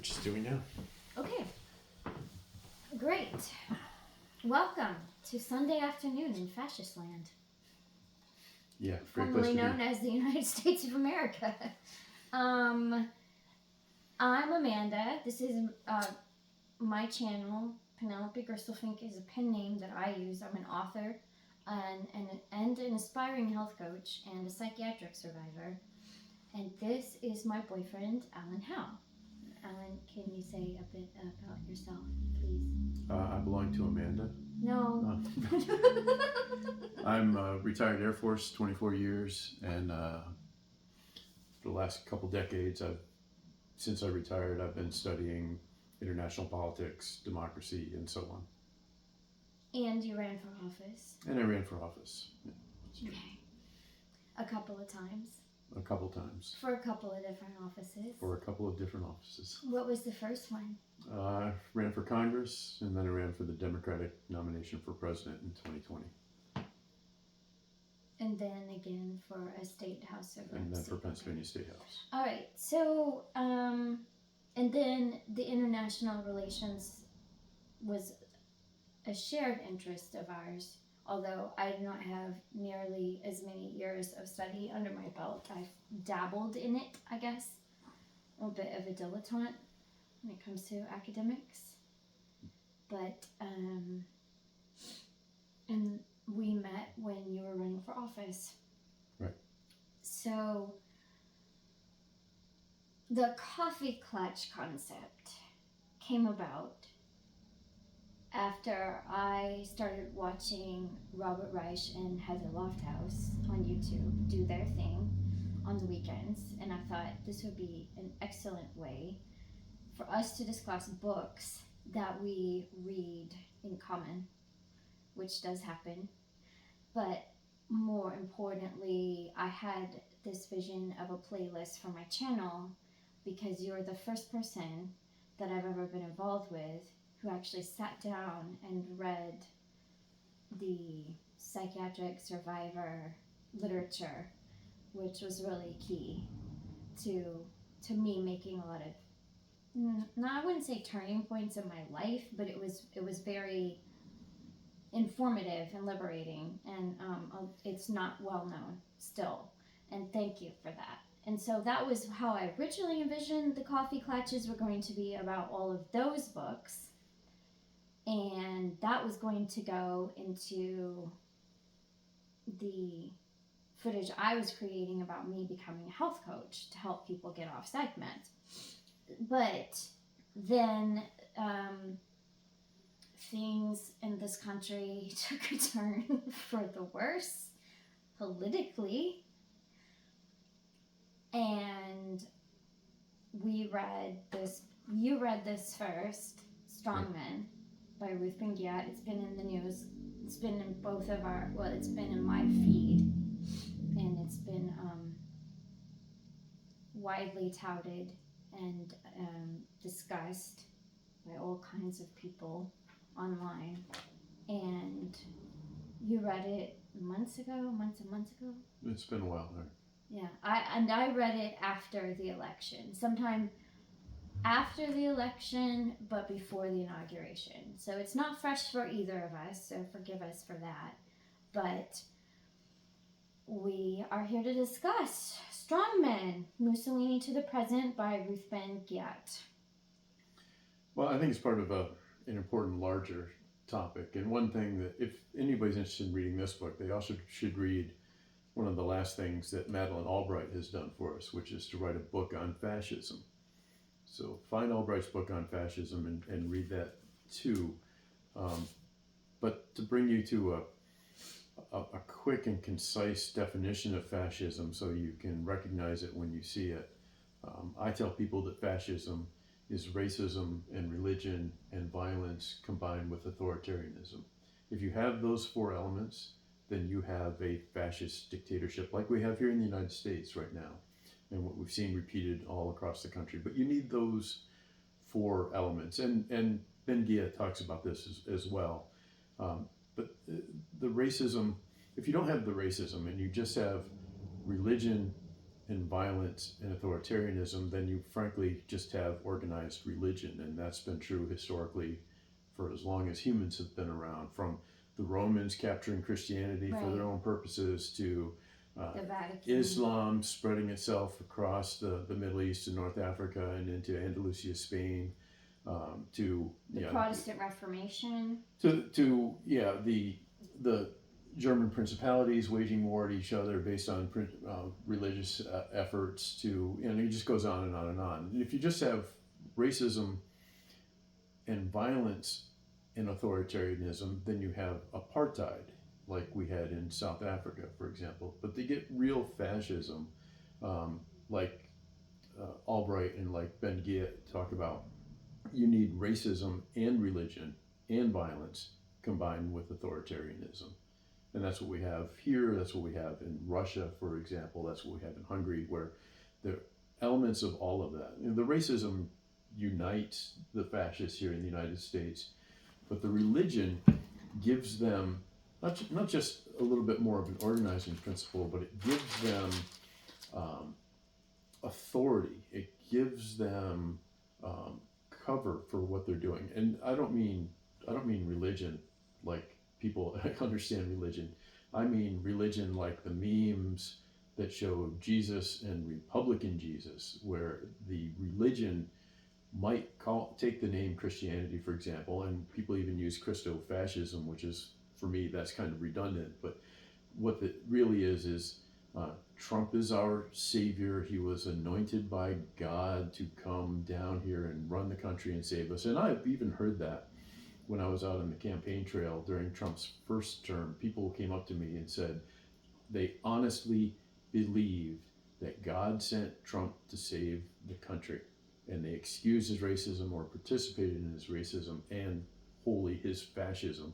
which is doing now. Okay. Great. Welcome to Sunday afternoon in Fascist Land. Yeah, great place Formerly to known be. as the United States of America. I'm Amanda. This is my channel. Penelope Gristelfink is a pen name that I use. I'm an author and an aspiring health coach and a psychiatric survivor. And this is my boyfriend, Alan Howe. Alan, can you say a bit about yourself, please? I belong to Amanda. No. I'm retired Air Force, 24 years, and for the last couple decades, since I retired, I've been studying international politics, democracy, and so on. And you ran for office. And I ran for office. Yeah, okay. A couple of times. a couple times. For a couple of different offices. For a couple of different offices. What was the first one? I ran for Congress, and then I ran for the Democratic nomination for president in 2020. And then again for a state house of reps. And then for Pennsylvania State House. All right. So, and then the international relations was a shared interest of ours. Although I do not have nearly as many years of study under my belt, I've dabbled in it, I guess. A bit of a dilettante when it comes to academics. But, and we met when you were running for office. Right. So, the coffee clutch concept came about after I started watching Robert Reich and Heather Lofthouse on YouTube do their thing on the weekends, and I thought this would be an excellent way for us to discuss books that we read in common, which does happen. But more importantly, I had this vision of a playlist for my channel because you're the first person that I've ever been involved with who actually sat down and read the psychiatric survivor literature, which was really key to me making a lot of, no, I wouldn't say turning points in my life, but it was very informative and liberating, and it's not well known still, and thank you for that. And so that was how I originally envisioned the coffee clutches were going to be, about all of those books. And that was going to go into the footage I was creating about me becoming a health coach to help people get off psych meds. But then things in this country took a turn for the worse politically. And you read this first, StrongMen, by Ruth Ben-Ghiat. It's been in the news. It's been in both of it's been in my feed, and it's been widely touted and discussed by all kinds of people online. And you read it months and months ago? It's been a while, right? Yeah, I read it after the election, sometime after the election, but before the inauguration. So it's not fresh for either of us, so forgive us for that. But we are here to discuss StrongMen, Mussolini to the Present by Ruth Ben-Ghiat. Well, I think it's part of an important larger topic. And one thing that, if anybody's interested in reading this book, they also should read one of the last things that Madeleine Albright has done for us, which is to write a book on fascism. So find Albright's book on fascism and read that too. But to bring you to a quick and concise definition of fascism so you can recognize it when you see it, I tell people that fascism is racism and religion and violence combined with authoritarianism. If you have those four elements, then you have a fascist dictatorship like we have here in the United States right now, and what we've seen repeated all across the country. But you need those four elements, and Ben-Ghiat talks about this as well. But the racism, if you don't have the racism and you just have religion and violence and authoritarianism, then you frankly just have organized religion, and that's been true historically for as long as humans have been around, from the Romans capturing Christianity for their own purposes to The Vatican. Islam spreading itself across the Middle East and North Africa and into Andalusia, Spain, to The Protestant Reformation. to the German principalities waging war at each other based on religious efforts. To it just goes on and on and on. And if you just have racism and violence and authoritarianism, then you have apartheid, like we had in South Africa, for example. But they get real fascism, like Albright and like Ben-Ghiat talk about. You need racism and religion and violence combined with authoritarianism. And that's what we have here. That's what we have in Russia, for example. That's what we have in Hungary, where there are elements of all of that. The racism unites the fascists here in the United States, but the religion gives them not just a little bit more of an organizing principle, but it gives them authority. It gives them cover for what they're doing. And I don't mean religion like people understand religion. I mean religion like the memes that show Jesus and Republican Jesus, where the religion might take the name Christianity, for example, and people even use Christo-fascism, which is, for me, that's kind of redundant. But what it really is Trump is our savior. He was anointed by God to come down here and run the country and save us. And I've even heard that when I was out on the campaign trail during Trump's first term. People came up to me and said they honestly believed that God sent Trump to save the country. And they excused his racism or participated in his racism and wholly his fascism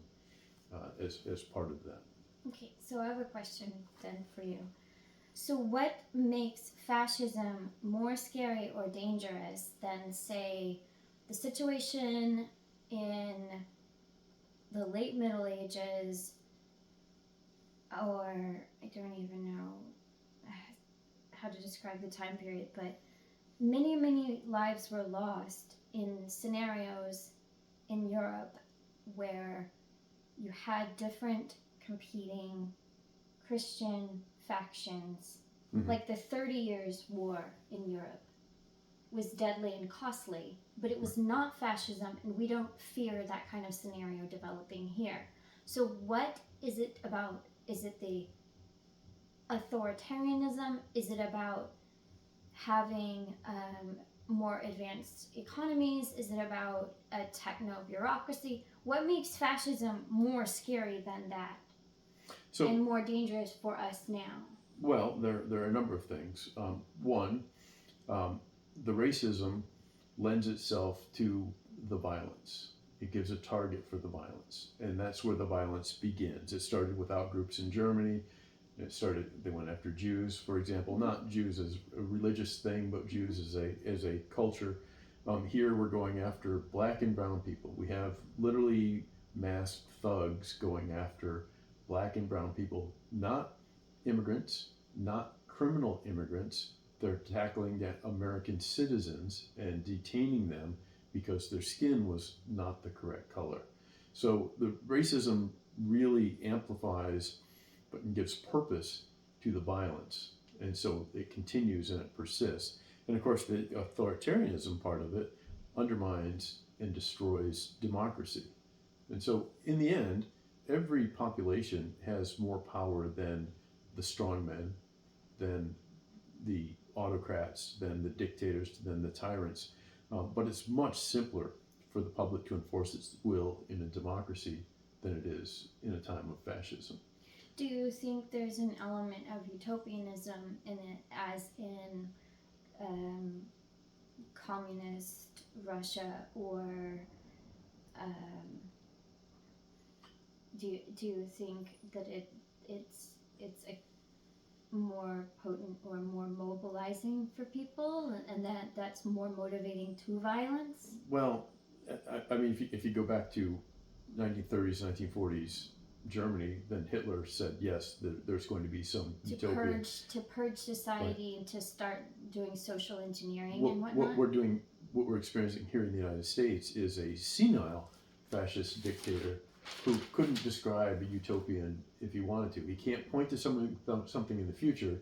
as part of that. Okay, so I have a question then for you. So what makes fascism more scary or dangerous than, say, the situation in the late Middle Ages, or I don't even know how to describe the time period, but many lives were lost in scenarios in Europe where you had different competing Christian factions. Mm-hmm. Like the 30 Years' War in Europe was deadly and costly, but it was not fascism, and we don't fear that kind of scenario developing here. So what is it about? Is it the authoritarianism? Is it about having more advanced economies? Is it about a techno-bureaucracy? What makes fascism more scary than that and more dangerous for us now? Well, there are a number of things. One, the racism lends itself to the violence. It gives a target for the violence, and that's where the violence begins. It started with outgroups in Germany. They went after Jews, for example, not Jews as a religious thing, but Jews as a culture. Here we're going after black and brown people. We have literally masked thugs going after black and brown people, not immigrants, not criminal immigrants. They're tackling American citizens and detaining them because their skin was not the correct color. So the racism really amplifies but gives purpose to the violence. And so it continues and it persists. And of course, the authoritarianism part of it undermines and destroys democracy. And so in the end, every population has more power than the strongmen, than the autocrats, than the dictators, than the tyrants. But it's much simpler for the public to enforce its will in a democracy than it is in a time of fascism. Do you think there's an element of utopianism in it, as in communist Russia, or do you think that it's a more potent or more mobilizing for people, and that's more motivating to violence? Well, I mean, if you go back to 1930s, 1940s, Germany, then Hitler said yes, there's going to be some utopia. To purge society and to start doing social engineering What, and whatnot. what we're experiencing here in the United States is a senile fascist dictator who couldn't describe a utopian if he wanted to. He can't point to something in the future.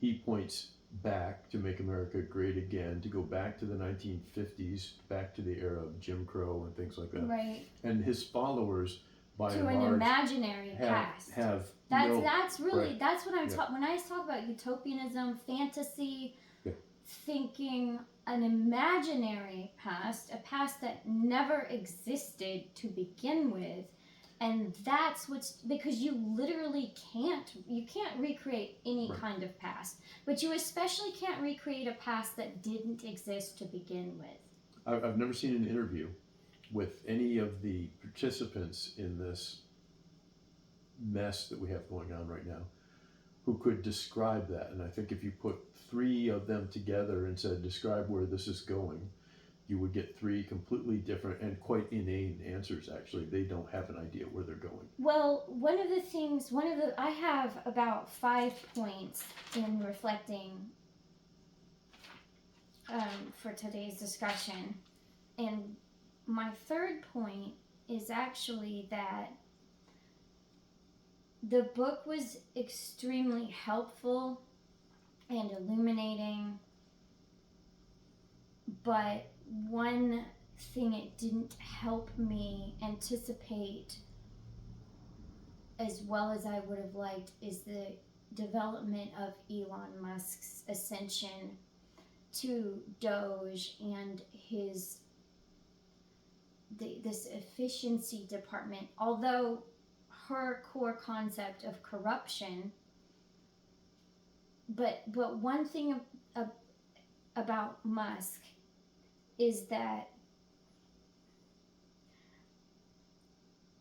He points back to make America great again, to go back to the 1950s, back to the era of Jim Crow and things like that. Right. And his followers, by To and an large, imaginary past. That's really right. That's what I'm talking. When I talk about utopianism, fantasy, thinking an imaginary past, a past that never existed to begin with, and that's what's because you literally can't recreate any kind of past, but you especially can't recreate a past that didn't exist to begin with. I've never seen an interview with any of the participants in this mess that we have going on right now who could describe that. And I think if you put three of them together and said, describe where this is going, you would get three completely different and quite inane answers. Actually, they don't have an idea where they're going. Well, I have about 5 points in reflecting for today's discussion. And my third point is actually that the book was extremely helpful and illuminating, but one thing it didn't help me anticipate as well as I would have liked is the development of Elon Musk's ascension to Doge and this efficiency department. Although her core concept of corruption, but one thing about Musk is that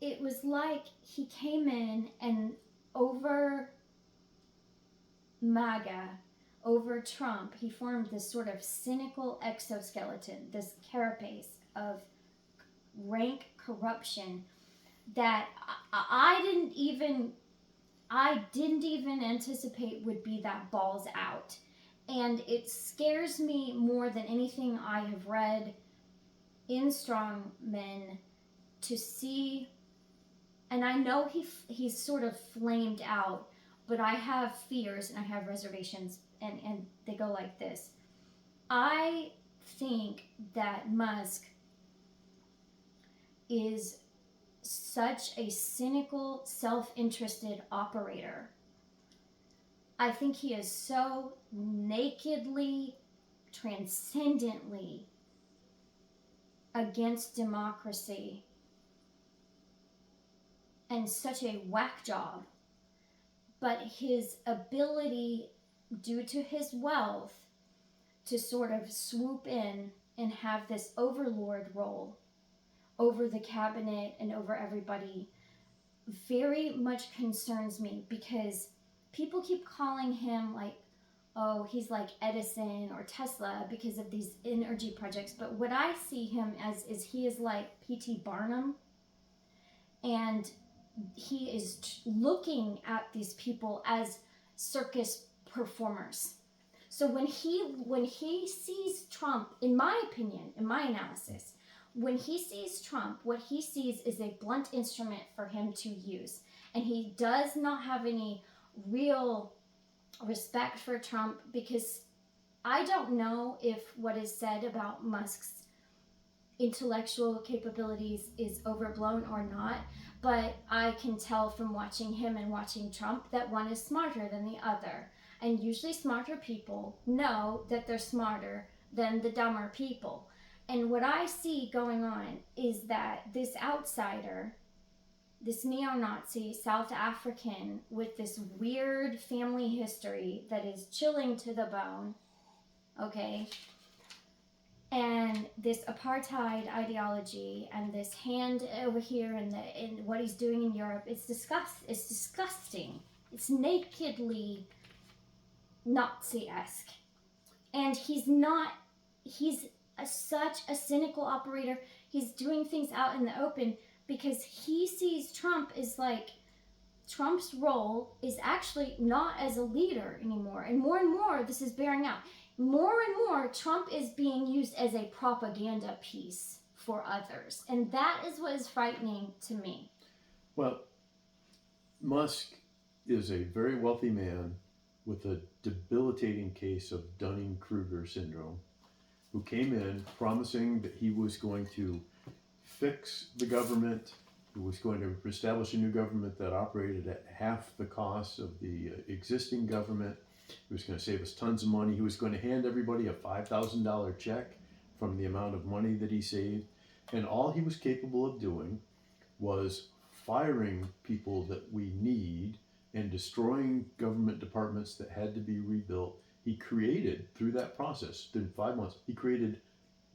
it was like he came in and over MAGA, over Trump, he formed this sort of cynical exoskeleton, this carapace of rank corruption that I didn't even anticipate would be that balls out. And it scares me more than anything I have read in StrongMen to see. And I know he's sort of flamed out, but I have fears and I have reservations, and they go like this. I think that Musk is such a cynical, self-interested operator. I think he is so nakedly, transcendently against democracy and such a whack job. But his ability, due to his wealth, to sort of swoop in and have this overlord role over the cabinet and over everybody very much concerns me, because people keep calling him like, oh, he's like Edison or Tesla because of these energy projects. But what I see him as is he is like P.T. Barnum, and he is looking at these people as circus performers. So when he sees Trump, in my opinion, in my analysis, when he sees Trump, what he sees is a blunt instrument for him to use. And he does not have any real respect for Trump, because I don't know if what is said about Musk's intellectual capabilities is overblown or not, but I can tell from watching him and watching Trump that one is smarter than the other. And usually smarter people know that they're smarter than the dumber people. And what I see going on is that this outsider, this neo-Nazi South African with this weird family history that is chilling to the bone, okay, and this apartheid ideology and this hand over here and what he's doing in Europe, it's disgusting. It's nakedly Nazi-esque. And he's such a cynical operator. He's doing things out in the open because he sees Trump as like Trump's role is actually not as a leader anymore. And more, this is bearing out. More and more, Trump is being used as a propaganda piece for others. And that is what is frightening to me. Well, Musk is a very wealthy man with a debilitating case of Dunning-Kruger syndrome, who came in promising that he was going to fix the government, who was going to establish a new government that operated at half the cost of the existing government. He was going to save us tons of money. He was going to hand everybody a $5,000 check from the amount of money that he saved. And all he was capable of doing was firing people that we need and destroying government departments that had to be rebuilt. He created, through that process, in 5 months, he created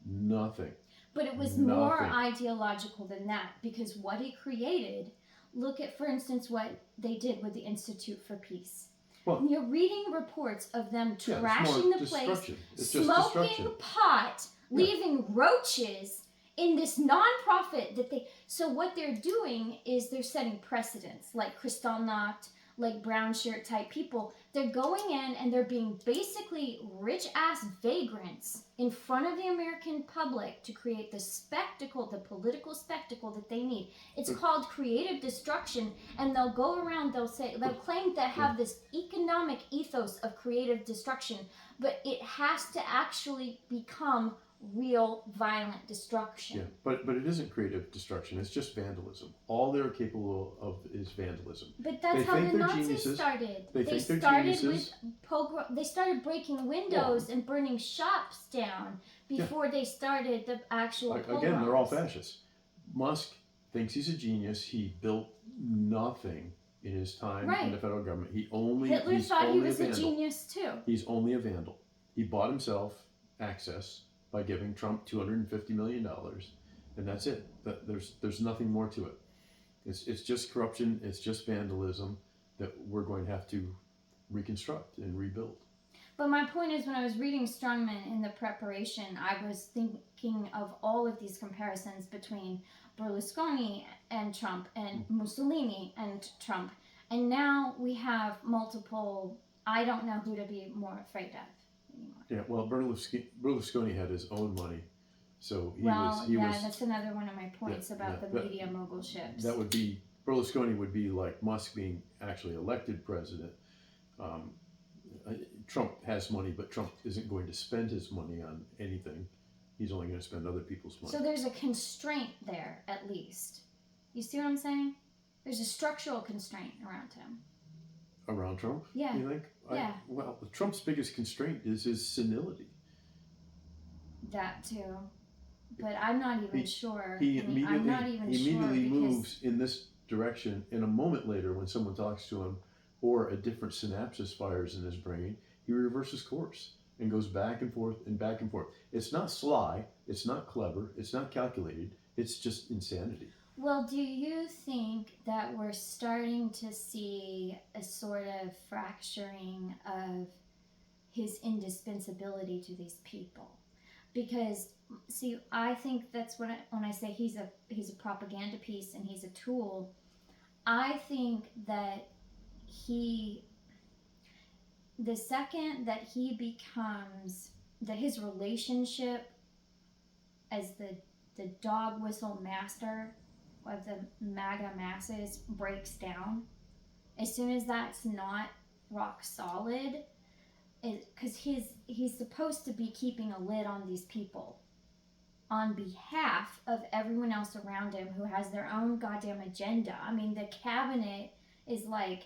nothing. But it was more ideological than that, because what he created, look at, for instance, what they did with the Institute for Peace. Well, you're reading reports of them trashing the place, smoking pot, leaving roaches in this nonprofit that they. So what they're doing is they're setting precedents, like Kristallnacht, like brown shirt type people. They're going in and they're being basically rich ass vagrants in front of the American public to create the spectacle, the political spectacle that they need. It's called creative destruction, and they'll go around, they'll claim to have this economic ethos of creative destruction, but it has to actually become real violent destruction. Yeah, but it isn't creative destruction. It's just vandalism. All they're capable of is vandalism. But that's how the Nazis started. They started with They started breaking windows and burning shops down before they started the actual pogroms. Again, they're all fascists. Musk thinks he's a genius. He built nothing in his time in the federal government. Hitler thought he was a genius too. He's only a vandal. He bought himself access by giving Trump $250 million, and that's it. There's nothing more to it. It's just corruption. It's just vandalism that we're going to have to reconstruct and rebuild. But my point is, when I was reading StrongMen in the preparation, I was thinking of all of these comparisons between Berlusconi and Trump and Mussolini and Trump, and now we have multiple. I don't know who to be more afraid of. Yeah, well, Berlusconi had his own money, so he was. That's another one of my points about the media mogulships. That would be Berlusconi would be like Musk being actually elected president. Trump has money, but Trump isn't going to spend his money on anything. He's only going to spend other people's money. So there's a constraint there, at least. You see what I'm saying? There's a structural constraint around him. Around Trump? Yeah. You think? Yeah. Well, Trump's biggest constraint is his senility. That too. But I'm not even sure. He immediately moves in this direction, and a moment later, when someone talks to him, or a different synapses fires in his brain, he reverses course and goes back and forth and back and forth. It's not sly. It's not clever. It's not calculated. It's just insanity. Well, do you think that we're starting to see a sort of fracturing of his indispensability to these people? Because, see, I think that's when I say he's a propaganda piece and he's a tool. I think that the second that he becomes, that his relationship as the dog whistle master of the MAGA masses breaks down, as soon as that's not rock solid, because he's supposed to be keeping a lid on these people on behalf of everyone else around him who has their own goddamn agenda. I mean, the cabinet is like,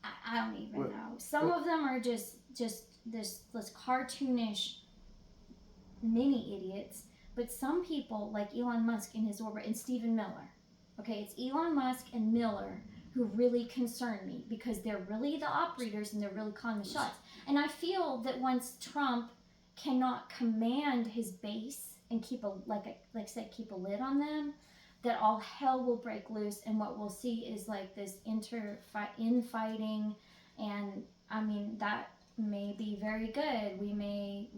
I don't even know. Some of them are just this cartoonish mini idiots. But some people, like Elon Musk in his orbit, and Stephen Miller, okay, it's Elon Musk and Miller who really concern me, because they're really the operators and they're really calling the shots. And I feel that once Trump cannot command his base and keep a lid on them, that all hell will break loose, and what we'll see is like this infighting, and I mean that may be very good. We may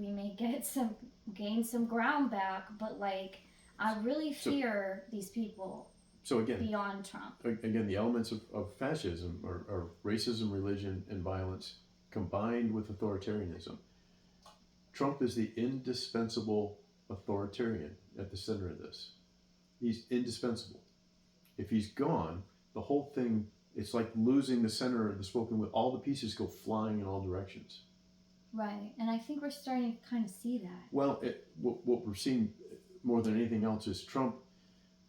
gain some ground back, but like I really fear these people. So again, beyond Trump. again, the elements of fascism are racism, religion, and violence combined with authoritarianism. Trump is the indispensable authoritarian at the center of this. He's indispensable. If he's gone, the whole thing, it's like losing the center of the spoken wheel. All the pieces go flying in all directions. Right, and I think we're starting to kind of see that. Well, what we're seeing more than anything else is Trump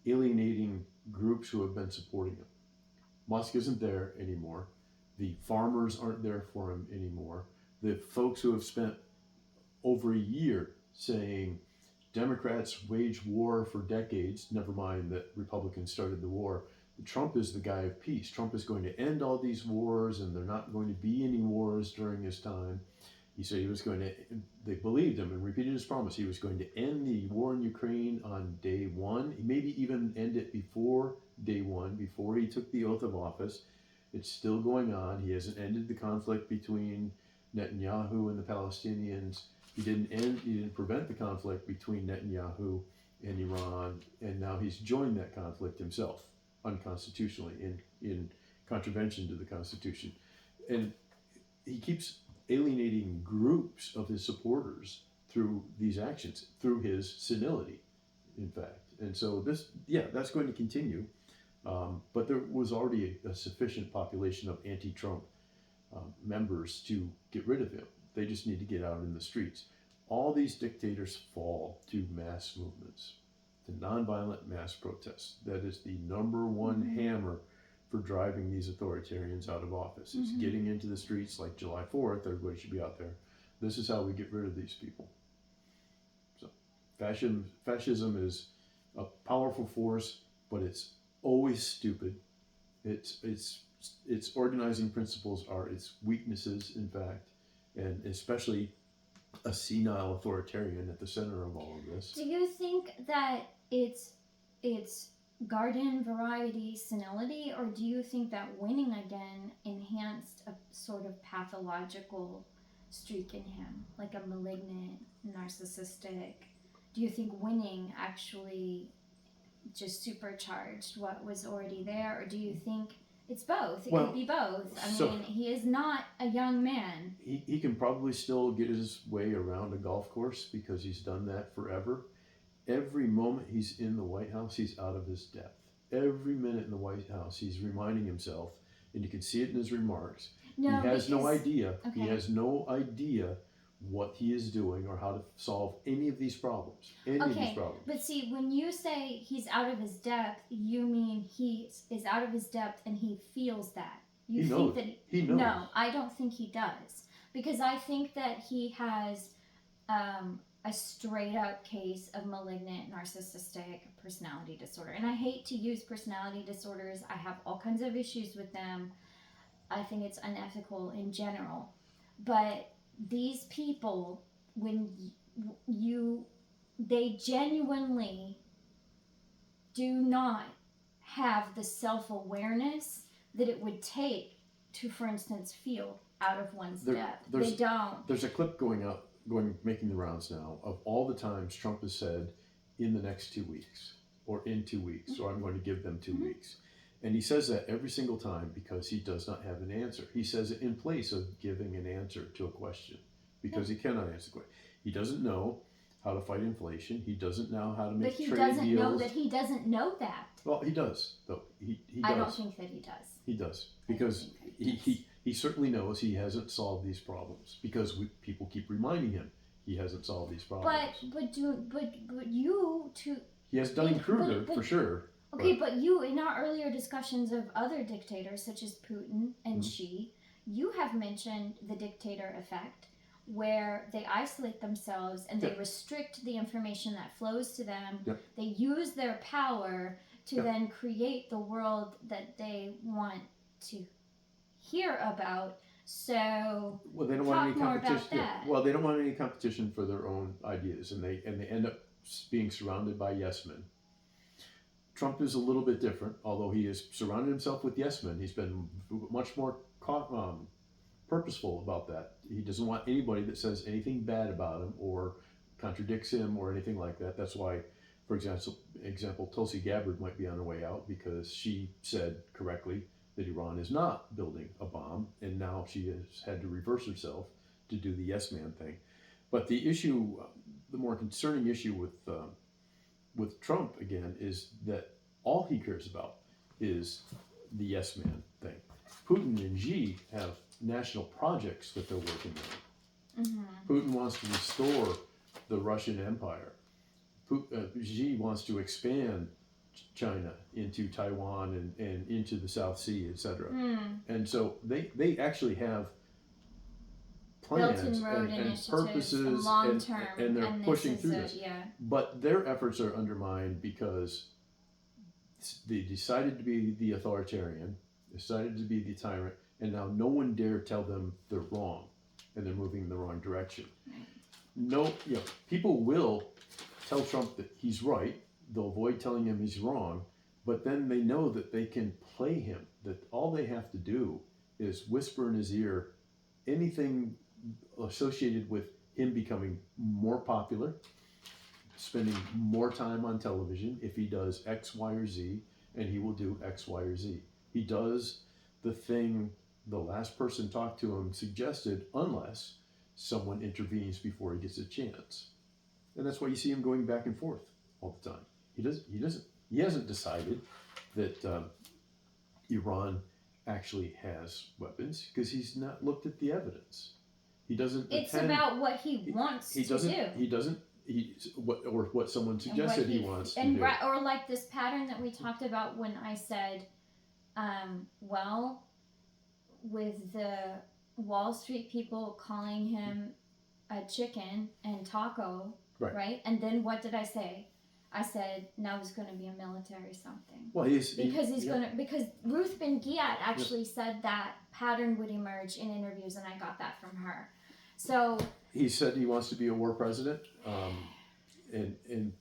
alienating groups who have been supporting him. Musk isn't there anymore. The farmers aren't there for him anymore. The folks who have spent over a year saying Democrats wage war for decades, never mind that Republicans started the war. Trump is the guy of peace. Trump is going to end all these wars, and there are not going to be any wars during his time. He said he was going to, they believed him and repeated his promise. He was going to end the war in Ukraine on day one, maybe even end it before day one, before he took the oath of office. It's still going on. He hasn't ended the conflict between Netanyahu and the Palestinians. He didn't prevent the conflict between Netanyahu and Iran, and now he's joined that conflict himself, unconstitutionally, in contravention to the Constitution. And he keeps alienating groups of his supporters through these actions, through his senility, in fact. And so that's going to continue. But there was already a sufficient population of anti-Trump members to get rid of him. They just need to get out in the streets. All these dictators fall to mass movements, to nonviolent mass protests. That is the number one hammer for driving these authoritarians out of office. It's getting into the streets like July 4th. Everybody should be out there. This is how we get rid of these people. So fascism is a powerful force, but it's always stupid. Its organizing principles are its weaknesses, in fact, and especially a senile authoritarian at the center of all of this. Do you think that it's garden variety senility, or do you think that winning again enhanced a sort of pathological streak in him, like a malignant, narcissistic? Do you think winning actually just supercharged what was already there, or do you think it's both? It could be both. I mean, he is not a young man. He can probably still get his way around a golf course because he's done that forever. Every moment he's in the White House, he's out of his depth. Every minute in the White House, he's reminding himself, and you can see it in his remarks. No, he has no idea. Okay. He has no idea what he is doing or how to solve any of these problems. But see, when you say he's out of his depth, you mean he is out of his depth and he feels that. He knows. He knows. No, I don't think he does. Because I think that he has a straight up case of malignant narcissistic personality disorder. And I hate to use personality disorders. I have all kinds of issues with them. I think it's unethical in general. But these people, when they genuinely do not have the self-awareness that it would take to, for instance, feel out of one's depth. They don't. There's a clip making the rounds now of all the times Trump has said, in the next 2 weeks, or in 2 weeks, or I'm going to give them 2 weeks. And he says that every single time because he does not have an answer. He says it in place of giving an answer to a question because he cannot answer the question. He doesn't know how to fight inflation. He doesn't know how to make trade deals. But he doesn't know that he doesn't know that. Well, he does, though. He does. I don't think that he does. He does. Because he certainly knows he hasn't solved these problems because people keep reminding him he hasn't solved these problems. But you too. He has Dunning-Kruger for sure. Okay, but you, in our earlier discussions of other dictators such as Putin and Xi, you have mentioned the dictator effect, where they isolate themselves and they restrict the information that flows to them. They use their power to then create the world that they want to hear about. So they don't want any competition. Well, they don't want any competition for their own ideas, and they end up being surrounded by yes men. Trump is a little bit different, although he has surrounded himself with yes men. He's been much more purposeful about that. He doesn't want anybody that says anything bad about him or contradicts him or anything like that. That's why For example, Tulsi Gabbard might be on her way out because she said correctly that Iran is not building a bomb, and now she has had to reverse herself to do the yes man thing. But the issue, the more concerning issue with Trump again, is that all he cares about is the yes man thing. Putin and Xi have national projects that they're working on. Mm-hmm. Putin wants to restore the Russian Empire. Xi wants to expand China into Taiwan and into the South Sea, etc. And so they actually have plans and purposes and they're pushing through this. Yeah. But their efforts are undermined because they decided to be the authoritarian, decided to be the tyrant, and now no one dare tell them they're wrong and they're moving in the wrong direction. No, people will tell Trump that he's right. They'll avoid telling him he's wrong, but then they know that they can play him, that all they have to do is whisper in his ear anything associated with him becoming more popular, spending more time on television. If he does X, Y, or Z, and he will do X, Y, or Z. He does the thing the last person talked to him suggested, unless someone intervenes before he gets a chance. And that's why you see him going back and forth all the time. He hasn't decided that Iran actually has weapons because he's not looked at the evidence. He doesn't. It's about what he wants to do. He doesn't. What someone suggested he wants to do. Or like this pattern that we talked about when I said, well, with the Wall Street people calling him a chicken and taco, right? And then what did I say? I said, now he's going to be a military something. Well, because Ruth Ben-Ghiat actually said that pattern would emerge in interviews, and I got that from her. So he said he wants to be a war president, and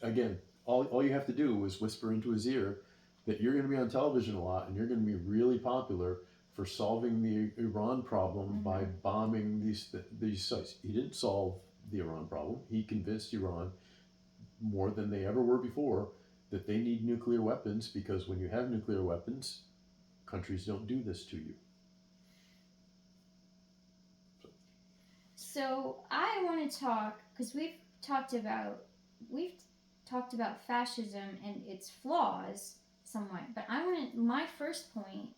again, all you have to do is whisper into his ear that you're going to be on television a lot, and you're going to be really popular for solving the Iran problem by bombing these sites. He didn't solve the Iran problem. He convinced Iran more than they ever were before that they need nuclear weapons, because when you have nuclear weapons, countries don't do this to you. So I want to talk, because we've talked about fascism and its flaws somewhat, but my first point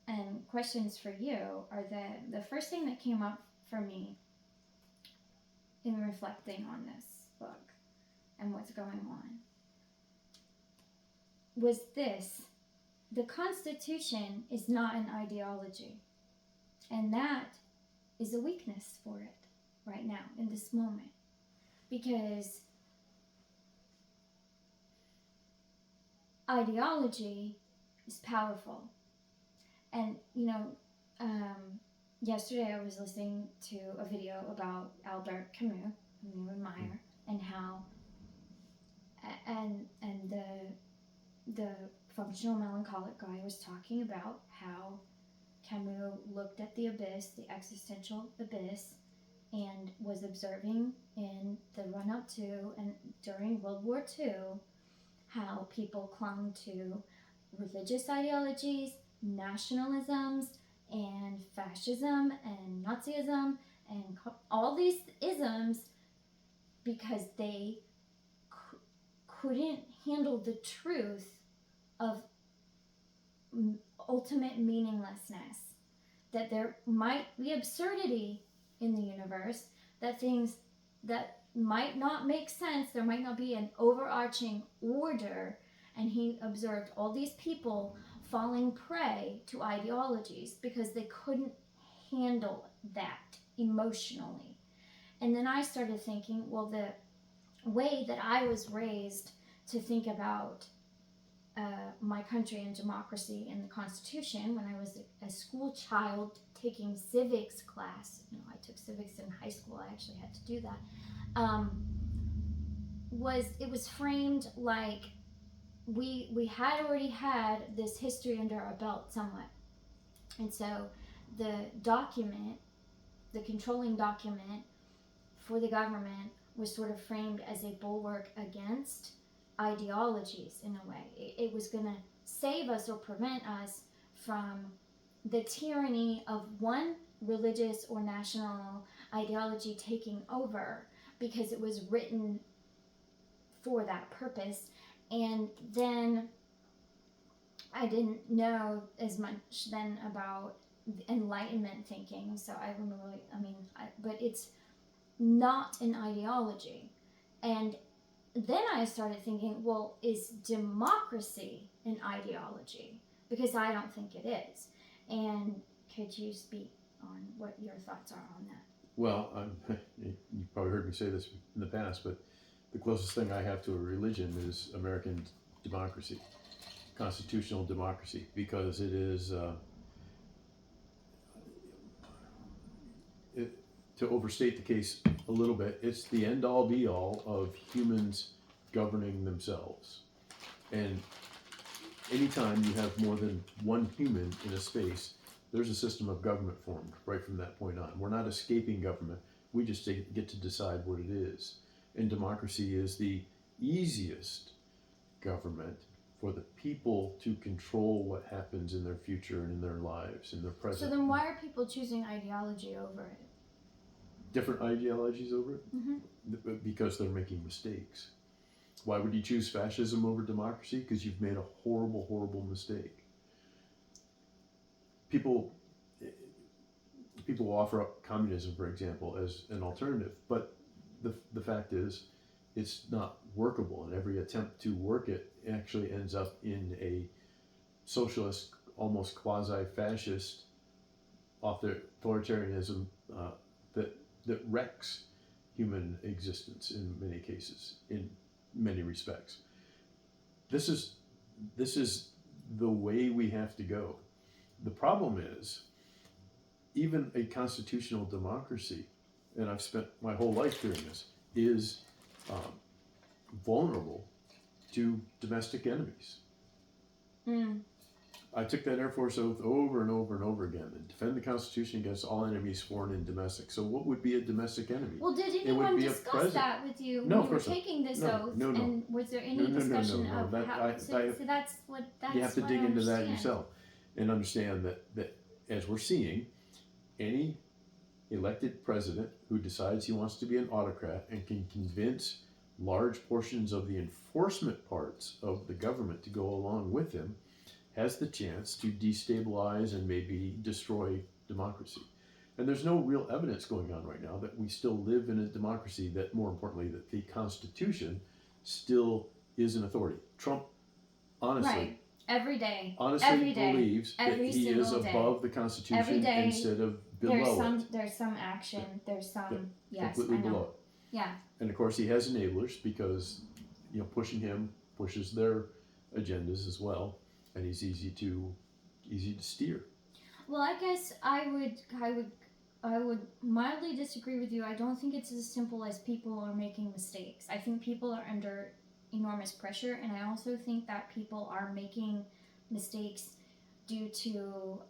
and questions for you are that the first thing that came up for me in reflecting on this book and what's going on was this: the Constitution is not an ideology, and that is a weakness for it right now in this moment, because ideology is powerful. And yesterday I was listening to a video about Albert Camus, whom you admire, and how and the functional melancholic guy was talking about how Camus looked at the abyss, the existential abyss, and was observing in the run-up to and during World War II how people clung to religious ideologies, nationalisms, and fascism, and Nazism, and all these isms, because they couldn't handle the truth of ultimate meaninglessness, that there might be absurdity in the universe, that things that might not make sense, there might not be an overarching order. And he observed all these people falling prey to ideologies because they couldn't handle that emotionally. And then I started thinking, well, the way that I was raised to think about my country and democracy and the Constitution when I was a school child taking civics class. I took civics in high school. I actually had to do that. It was framed like we had already had this history under our belt somewhat. And so the controlling document for the government was sort of framed as a bulwark against ideologies in a way. It was going to save us or prevent us from the tyranny of one religious or national ideology taking over, because it was written for that purpose. And then I didn't know as much then about Enlightenment thinking, so I remember, but it's not an ideology. And then I started thinking, well, is democracy an ideology? Because I don't think it is. And could you speak on what your thoughts are on that? Well, you probably heard me say this in the past, but the closest thing I have to a religion is American democracy, constitutional democracy, because it is, to overstate the case a little bit, it's the end-all be-all of humans governing themselves. And anytime you have more than one human in a space, there's a system of government formed right from that point on. We're not escaping government. We just get to decide what it is. And democracy is the easiest government for the people to control what happens in their future and in their lives, in their present. So then why are people choosing ideology over it? Different ideologies over it? Mm-hmm. Because they're making mistakes. Why would you choose fascism over democracy? Because you've made a horrible, horrible mistake. People offer up communism, for example, as an alternative, but the fact is, it's not workable, and every attempt to work it actually ends up in a socialist, almost quasi-fascist authoritarianism that wrecks human existence in many cases, in many respects. This is the way we have to go. The problem is, even a constitutional democracy, and I've spent my whole life doing this, is vulnerable to domestic enemies. I took that Air Force oath over and over and over again, and defend the Constitution against all enemies, foreign and domestic. So what would be a domestic enemy? Well, did anyone discuss that with you when you were taking this oath? No. And was there any discussion of how? So that's what you have to dig into that yourself and understand that as we're seeing, any elected president who decides he wants to be an autocrat and can convince large portions of the enforcement parts of the government to go along with him has the chance to destabilize and maybe destroy democracy. And there's no real evidence going on right now that we still live in a democracy, that more importantly, that the Constitution still is an authority. Trump, honestly, every day, believes that he is above the Constitution instead of below it. There's some action, there's some, yes, completely I know. below it. Yeah. And of course he has enablers, because pushing him pushes their agendas as well, and he's easy to steer. Well, I guess I would mildly disagree with you. I don't think it's as simple as people are making mistakes. I think people are under enormous pressure, and I also think that people are making mistakes due to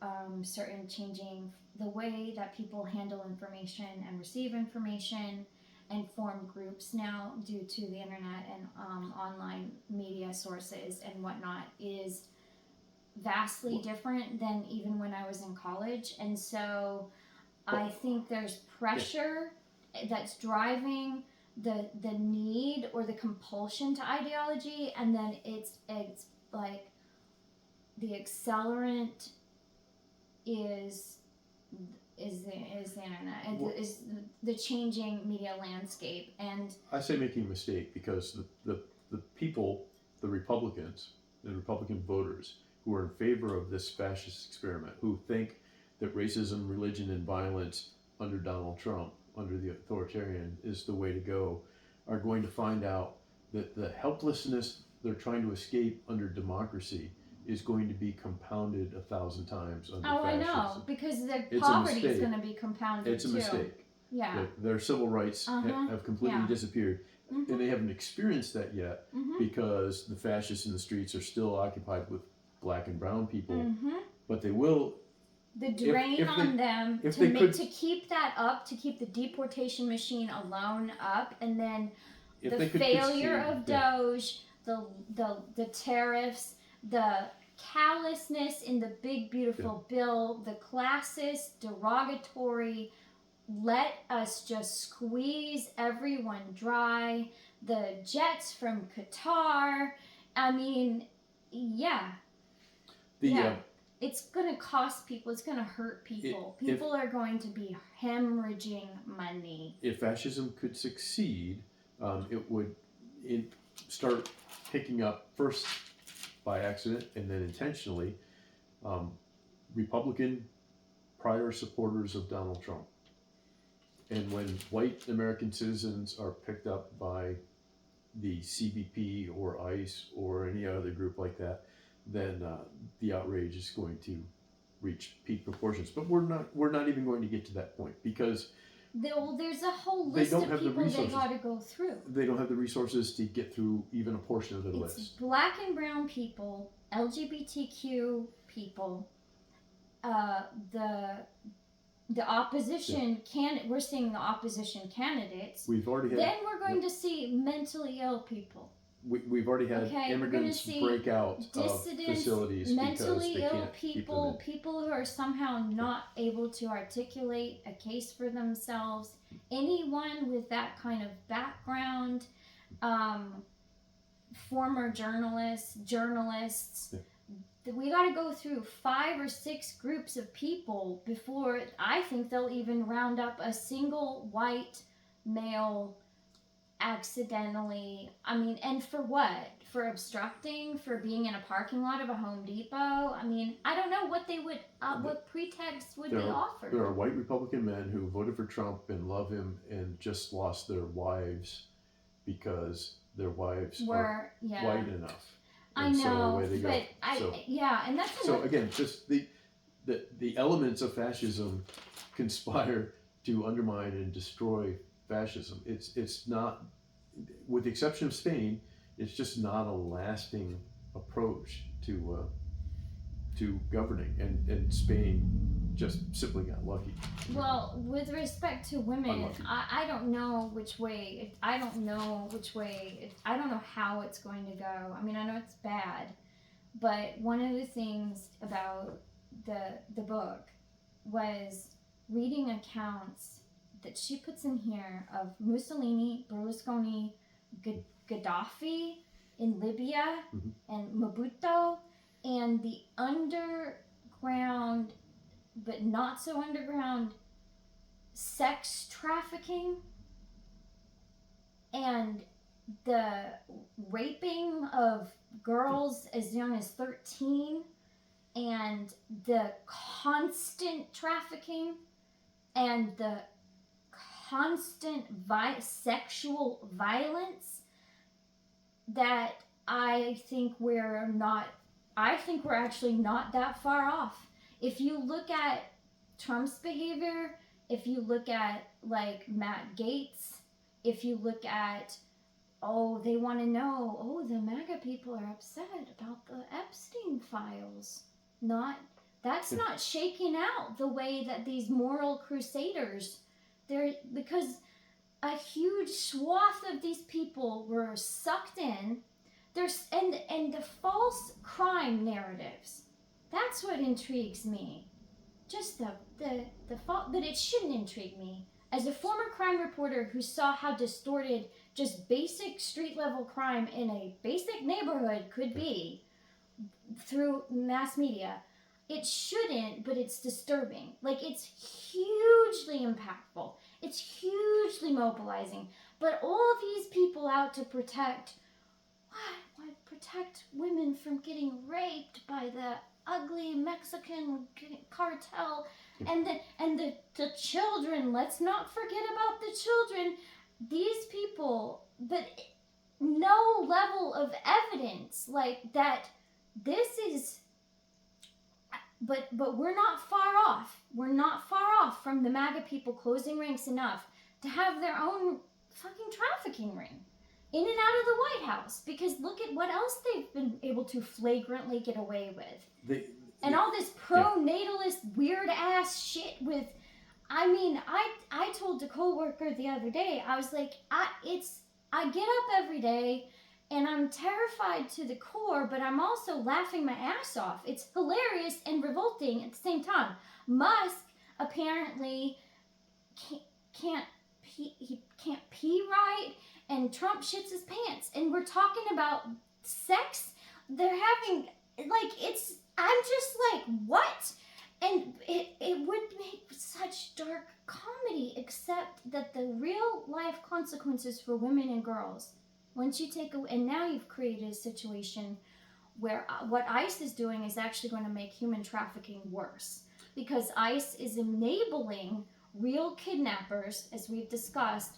certain changing the way that people handle information and receive information, and form groups now due to the internet and online media sources and whatnot is vastly different than even when I was in college. And so I think there's pressure that's driving the need or the compulsion to ideology, and then it's like the accelerant is the internet, is the changing media landscape. And I say making a mistake because the people, the Republicans, the Republican voters who are in favor of this fascist experiment, who think that racism, religion, and violence under Donald Trump, under the authoritarian, is the way to go, are going to find out that the helplessness they're trying to escape under democracy is going to be compounded 1,000 times under fascism. I know, because their poverty is going to be compounded It's a mistake. Yeah. Their civil rights have completely disappeared. Mm-hmm. And they haven't experienced that yet because the fascists in the streets are still occupied with black and brown people. Mm-hmm. But they will the drain if on them if to they make could- to keep that up, to keep the deportation machine alone up, and then if the they could failure concede, of Doge, the tariffs, the callousness in the big beautiful bill, the classist, derogatory, let us just squeeze everyone dry, the jets from Qatar. I mean, yeah. It's going to cost people. It's going to hurt people. People are going to be hemorrhaging money. If fascism could succeed, it would start picking up first by accident and then intentionally Republican prior supporters of Donald Trump. And when white American citizens are picked up by the CBP or ICE or any other group like that, then the outrage is going to reach peak proportions. But we're not even going to get to that point because there's a whole list of people they got to go through. They don't have the resources to get through even a portion of their list. It's black and brown people, LGBTQ people, the opposition we're seeing the opposition candidates. We've already had. Then we're going to see mentally ill people. We've already had immigrants break out of facilities mentally because they ill can't people, people who are somehow not able to articulate a case for themselves. Anyone with that kind of background, former journalists. We got to go through 5 or 6 groups of people before I think they'll even round up a single white male accidentally. I mean, and for what? For obstructing? For being in a parking lot of a Home Depot? I mean, I don't know what they would, what pretext would be offered. There are white Republican men who voted for Trump and love him and just lost their wives because their wives are white enough. I know, but and that's so again, just the elements of fascism conspire to undermine and destroy fascism. It's not, with the exception of Spain, it's just not a lasting approach to governing, and Spain just simply got lucky. Well, with respect to women, I don't know which way. I don't know how it's going to go. I mean, I know it's bad, but one of the things about the book was reading accounts that she puts in here of Mussolini, Berlusconi, Gaddafi in Libya, and Mobutu, and the underground, but not so underground, sex trafficking and the raping of girls as young as 13, and the constant trafficking and the constant sexual violence that I think we're actually not that far off. If you look at Trump's behavior, if you look at like Matt Gaetz, if you look at, they want to know, the MAGA people are upset about the Epstein files. That's not shaking out the way that these moral crusaders, because a huge swath of these people were sucked in. And the false crime narratives. That's what intrigues me. Just the fault, but it shouldn't intrigue me. As a former crime reporter who saw how distorted just basic street level crime in a basic neighborhood could be through mass media, it shouldn't, but it's disturbing. Like, it's hugely impactful. It's hugely mobilizing. But all of these people out to protect women from getting raped by the ugly Mexican cartel, and the children. Let's not forget about the children. These people, but no level of evidence like that. This is, but we're not far off. We're not far off from the MAGA people closing ranks enough to have their own fucking trafficking ring in and out of the White House, because look at what else they've been able to flagrantly get away with. And all this pro-natalist weird ass shit with, I mean, I told a coworker the other day, I was like, I get up every day and I'm terrified to the core, but I'm also laughing my ass off. It's hilarious and revolting at the same time. Musk apparently can't pee right, and Trump shits his pants, and we're talking about sex. They're having, like, it's, I'm just like, what? And it would make such dark comedy, except that the real life consequences for women and girls, once you take away, and now you've created a situation where what ICE is doing is actually going to make human trafficking worse, because ICE is enabling real kidnappers, as we've discussed,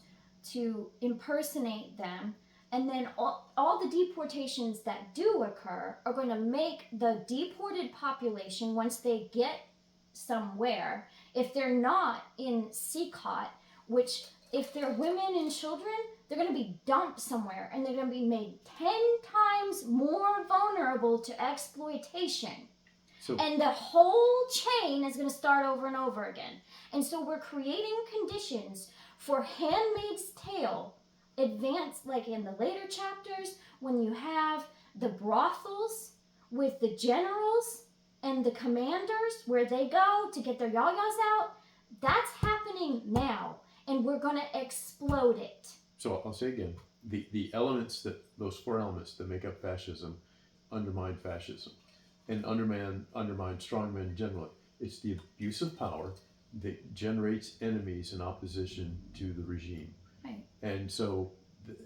to impersonate them. And then all the deportations that do occur are going to make the deported population, once they get somewhere, if they're not in CCOT, which if they're women and children, they're going to be dumped somewhere, and they're going to be made 10 times more vulnerable to exploitation. And the whole chain is going to start over and over again. And so we're creating conditions for Handmaid's Tale advance, like in the later chapters, when you have the brothels with the generals and the commanders, where they go to get their yayas out. That's happening now, and we're going to explode it. So I'll say again, the elements, those 4 elements that make up fascism undermine fascism and undermine strongmen generally. It's the abuse of power that generates enemies in opposition to the regime. Right. And so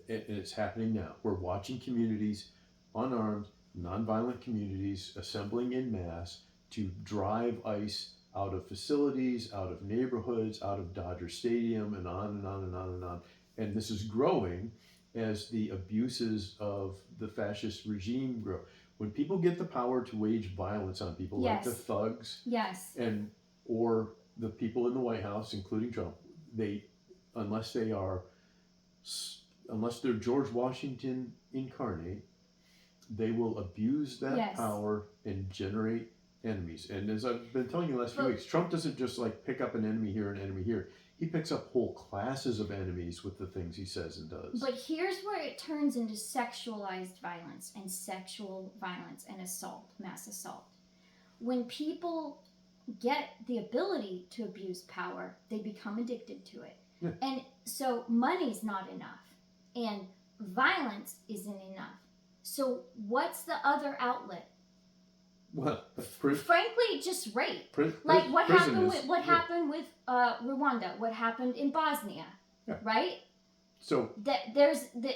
it's happening now. We're watching communities, unarmed, nonviolent communities, assembling in mass to drive ICE out of facilities, out of neighborhoods, out of Dodger Stadium, and on and on and on and on. And this is growing as the abuses of the fascist regime grow. When people get the power to wage violence on people, like the thugs, or the people in the White House, including Trump, unless they're George Washington incarnate, they will abuse that power and generate enemies. And as I've been telling you the last few weeks, Trump doesn't just like pick up an enemy here and an enemy here. He picks up whole classes of enemies with the things he says and does. But here's where it turns into sexualized violence and sexual violence and assault, mass assault. When people get the ability to abuse power, they become addicted to it. Yeah. And so money's not enough, and violence isn't enough. So what's the other outlet? Well, frankly, just rape. What happened with Rwanda? What happened in Bosnia? Yeah. Right? So that there's the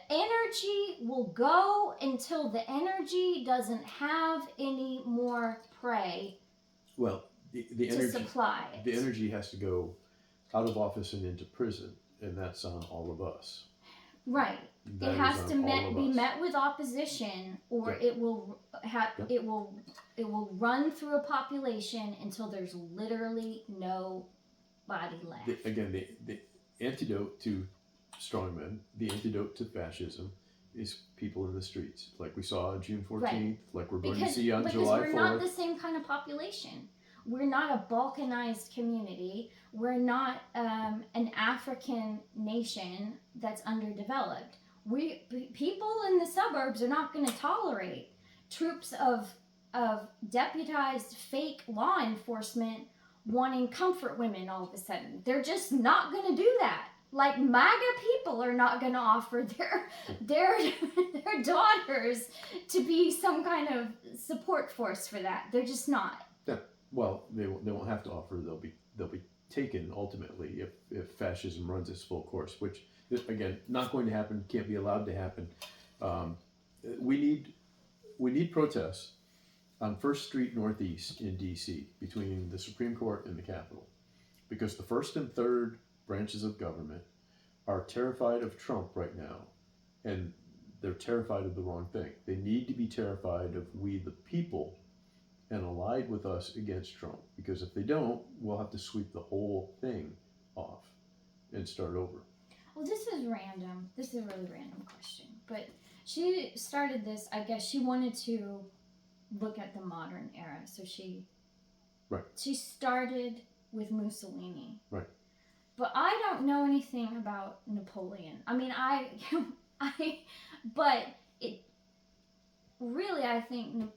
energy will go until the energy doesn't have any more prey. Well, the energy to supply it. The energy has to go out of office and into prison, and that's on all of us. Right. It has to be met with opposition, or it will it will run through a population until there's literally no body left. The antidote to strongmen, the antidote to fascism, is people in the streets, like we saw on June 14th, like we're going to see on July 4th. Because we're not the same kind of population. We're not a Balkanized community. We're not an African nation that's underdeveloped. People in the suburbs are not going to tolerate troops of deputized fake law enforcement wanting comfort women all of a sudden. They're just not going to do that. Like MAGA people are not going to offer their daughters to be some kind of support force for that. They're just not. Yeah. Well, they won't have to offer. They'll be taken ultimately if fascism runs its full course, which again, not going to happen. Can't be allowed to happen. We need protests on First Street Northeast in D.C. between the Supreme Court and the Capitol, because the first and third branches of government are terrified of Trump right now, and they're terrified of the wrong thing. They need to be terrified of we the people and allied with us against Trump, because if they don't, we'll have to sweep the whole thing off and start over. Well, this is random. This is a really random question, but she started this, I guess she wanted to look at the modern era. So she Right. she started with Mussolini. Right. But I don't know anything about Napoleon. I mean, but it really, I think,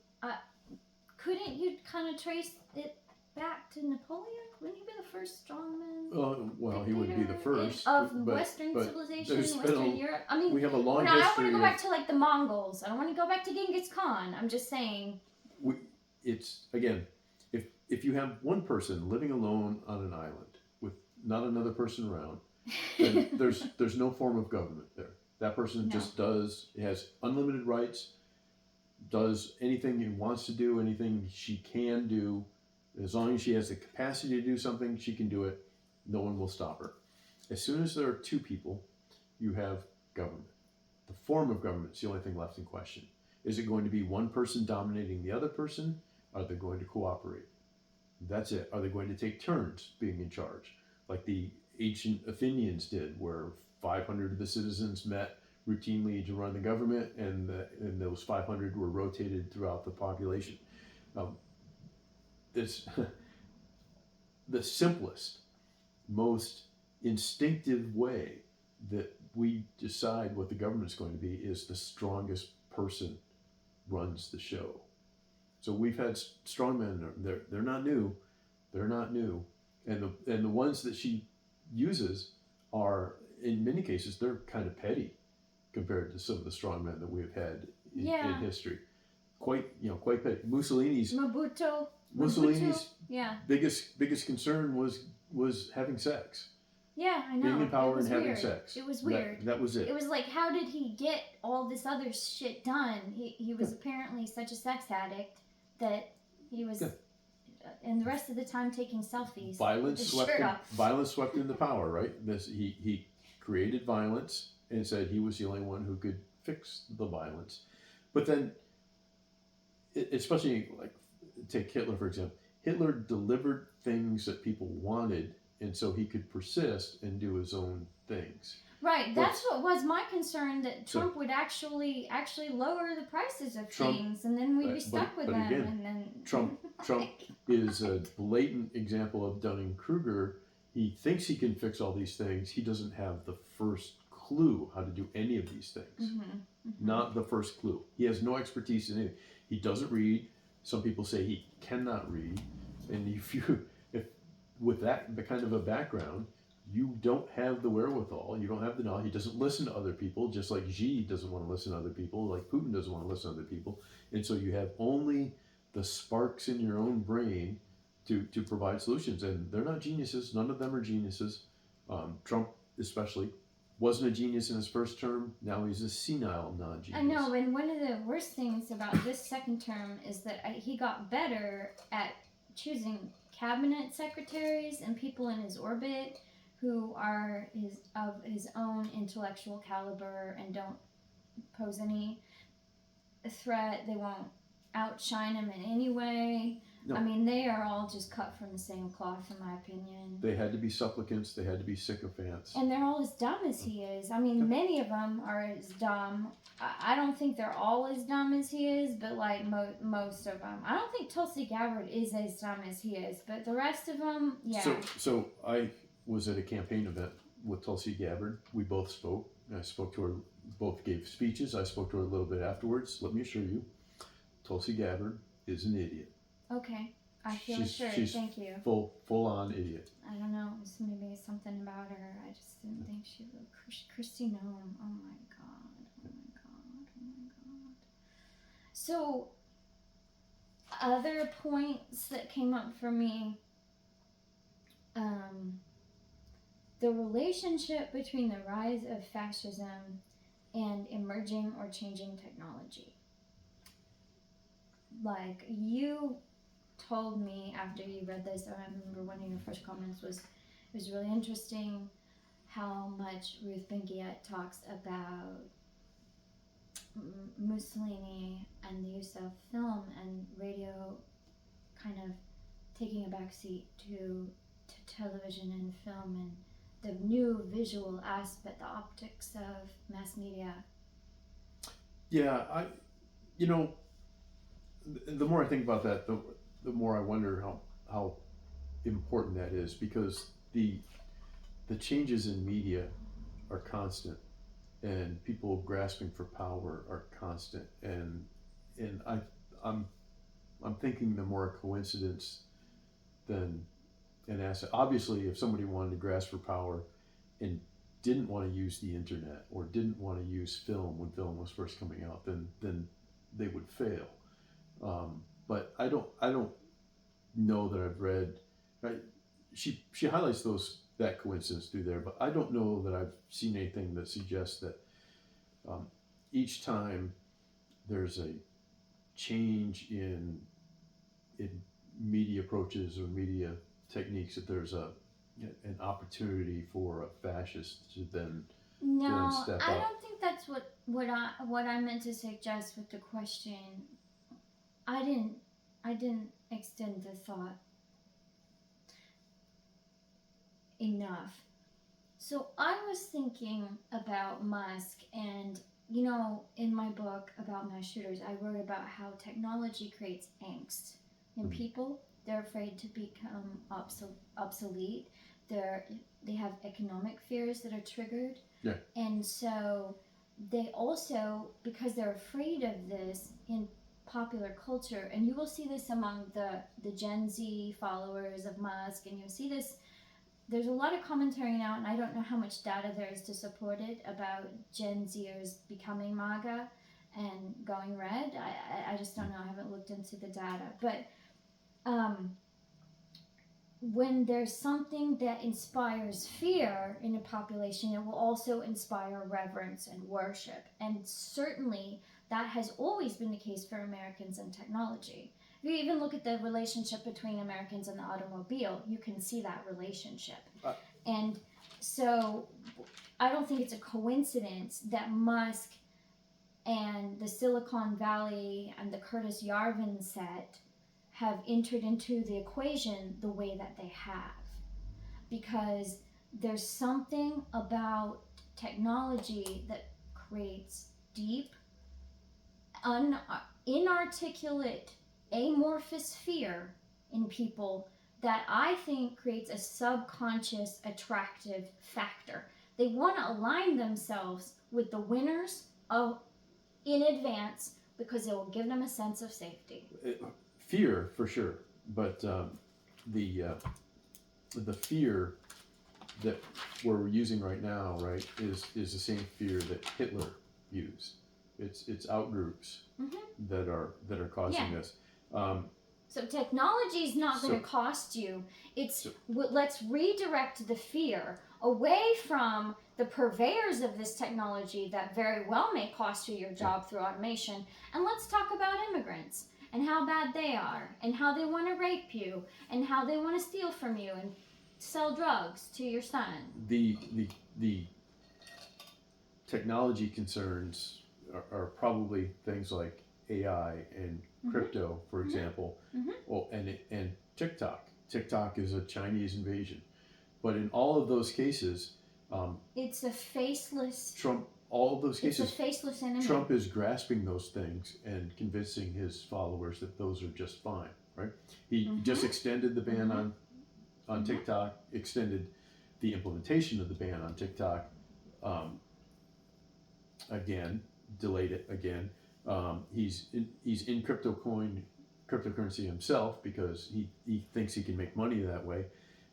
couldn't you kind of trace it back to Napoleon? Wouldn't he be the first strongman? Well, he would be the first of but, Western but civilization, there's been Western Europe. I mean, we have a long I don't history. want to go back to like the Mongols. I don't want to go back to Genghis Khan. I'm just saying. It's again, if you have one person living alone on an island with not another person around, then there's no form of government there. That person just has unlimited rights, does anything he wants to do, anything she can do. As long as she has the capacity to do something, she can do it. No one will stop her. As soon as there are two people, you have government. The form of government is the only thing left in question. Is it going to be one person dominating the other person? Are they going to cooperate? That's it. Are they going to take turns being in charge? Like the ancient Athenians did, where 500 of the citizens met routinely to run the government, and those 500 were rotated throughout the population. This the simplest, most instinctive way that we decide what the government is going to be is the strongest person runs the show. So we've had strongmen. They're not new. They're not new, and the ones that she uses are in many cases they're kind of petty compared to some of the strongmen that we've had in history. Quite petty. Mussolini's biggest concern was having sex. Yeah, I know. Being in power and having sex. It was weird. That was it. It was like, how did he get all this other shit done? He was apparently such a sex addict that he was, and the rest of the time taking selfies. Violence swept into power, right? He created violence and said he was the only one who could fix the violence. But then, especially like take Hitler for example. Hitler delivered things that people wanted, and so he could persist and do his own things. Right, that's what was my concern, that Trump would actually lower the prices of things, and then we'd be stuck with them. Again, and then Trump is a blatant example of Dunning-Kruger. He thinks he can fix all these things. He doesn't have the first clue how to do any of these things. Not the first clue. He has no expertise in anything. He doesn't read. Some people say he cannot read, and if with that kind of a background, you don't have the wherewithal, you don't have the knowledge. He doesn't listen to other people, just like Xi doesn't want to listen to other people, like Putin doesn't want to listen to other people. And so you have only the sparks in your own brain to provide solutions. And they're not geniuses. None of them are geniuses. Trump especially wasn't a genius in his first term. Now he's a senile non-genius. I know, and one of the worst things about this second term is that he got better at choosing cabinet secretaries and people in his orbit who are of his own intellectual caliber and don't pose any threat. They won't outshine him in any way. No. I mean, they are all just cut from the same cloth, in my opinion. They had to be supplicants. They had to be sycophants. And they're all as dumb as he is. I mean, many of them are as dumb. I don't think they're all as dumb as he is, but like most of them. I don't think Tulsi Gabbard is as dumb as he is, but the rest of them, yeah. So I was at a campaign event with Tulsi Gabbard. We both spoke. I spoke to her. Both gave speeches. I spoke to her a little bit afterwards. Let me assure you, Tulsi Gabbard is an idiot. Okay, I feel assured. Thank you. Full on idiot. I don't know. It was maybe something about her. I just didn't think she was Christy Noem. Oh my god. Oh my god. Oh my god. So, other points that came up for me. The relationship between the rise of fascism and emerging or changing technology. Like, you told me after you read this, I remember one of your first comments was, it was really interesting how much Ruth Ben-Ghiat talks about Mussolini and the use of film and radio kind of taking a backseat to television and film and the new visual aspect, the optics of mass media. Yeah, the more I think about that, the more I wonder how important that is, because the changes in media are constant, and people grasping for power are constant, and I'm I'm thinking the more a coincidence than an asset. Obviously, if somebody wanted to grasp for power and didn't want to use the internet or didn't want to use film when film was first coming out, then they would fail. But I don't know that I've read. Right, she highlights that coincidence through there, but I don't know that I've seen anything that suggests that um, each time there's a change in media approaches or media techniques that there's an opportunity for a fascist to then No, step I up. don't think that's what I meant to suggest with the question. I didn't I didn't extend the thought enough. So I was thinking about Musk, and in my book about mass shooters, I wrote about how technology creates angst in Mhm. people. They're afraid to become obsolete. They have economic fears that are triggered. Yeah. And so they also, because they're afraid of this in popular culture, and you will see this among the Gen Z followers of Musk, and you'll see this. There's a lot of commentary now, and I don't know how much data there is to support it about Gen Zers becoming MAGA and going red. I just don't know. I haven't looked into the data. But um, when there's something that inspires fear in a population, it will also inspire reverence and worship. And certainly that has always been the case for Americans and technology. If you even look at the relationship between Americans and the automobile, you can see that relationship. And so I don't think it's a coincidence that Musk and the Silicon Valley and the Curtis Yarvin set have entered into the equation the way that they have, because there's something about technology that creates deep, inarticulate, amorphous fear in people that I think creates a subconscious attractive factor. They want to align themselves with the winners in advance because it will give them a sense of safety. Fear for sure, but the the fear that we're using right now, right, is the same fear that Hitler used. It's outgroups that are causing this. So technology is not going So to cost you. Let's redirect the fear away from the purveyors of this technology that very well may cost you your job through automation, and let's talk about immigrants and how bad they are, and how they want to rape you, and how they want to steal from you and sell drugs to your son. the technology concerns are probably things like AI and crypto, for example. Well, and TikTok. TikTok is a Chinese invasion, but in all of those cases, it's a faceless. Trump. All of those cases, it's a faceless enemy. Trump is grasping those things and convincing his followers that those are just fine. Right? He just extended the ban on TikTok, extended the implementation of the ban on TikTok. Again, delayed it again. He's in cryptocurrency himself because he thinks he can make money that way,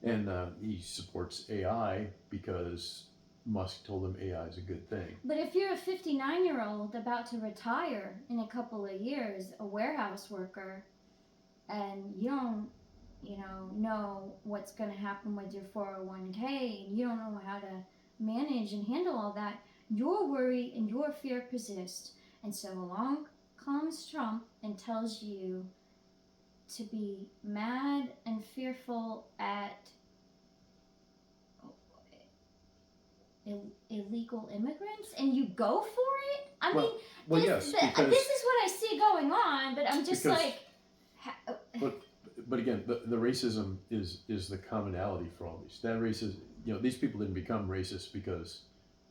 and he supports AI because Musk told him AI is a good thing. But if you're a 59-year-old about to retire in a couple of years, a warehouse worker, and you don't know what's going to happen with your 401k, and you don't know how to manage and handle all that, your worry and your fear persist. And so along comes Trump and tells you to be mad and fearful at illegal immigrants, and you go for it. I mean, yes, this is what I see going on, but I'm just like. But again, the racism is the commonality for all these. That racism, these people didn't become racist because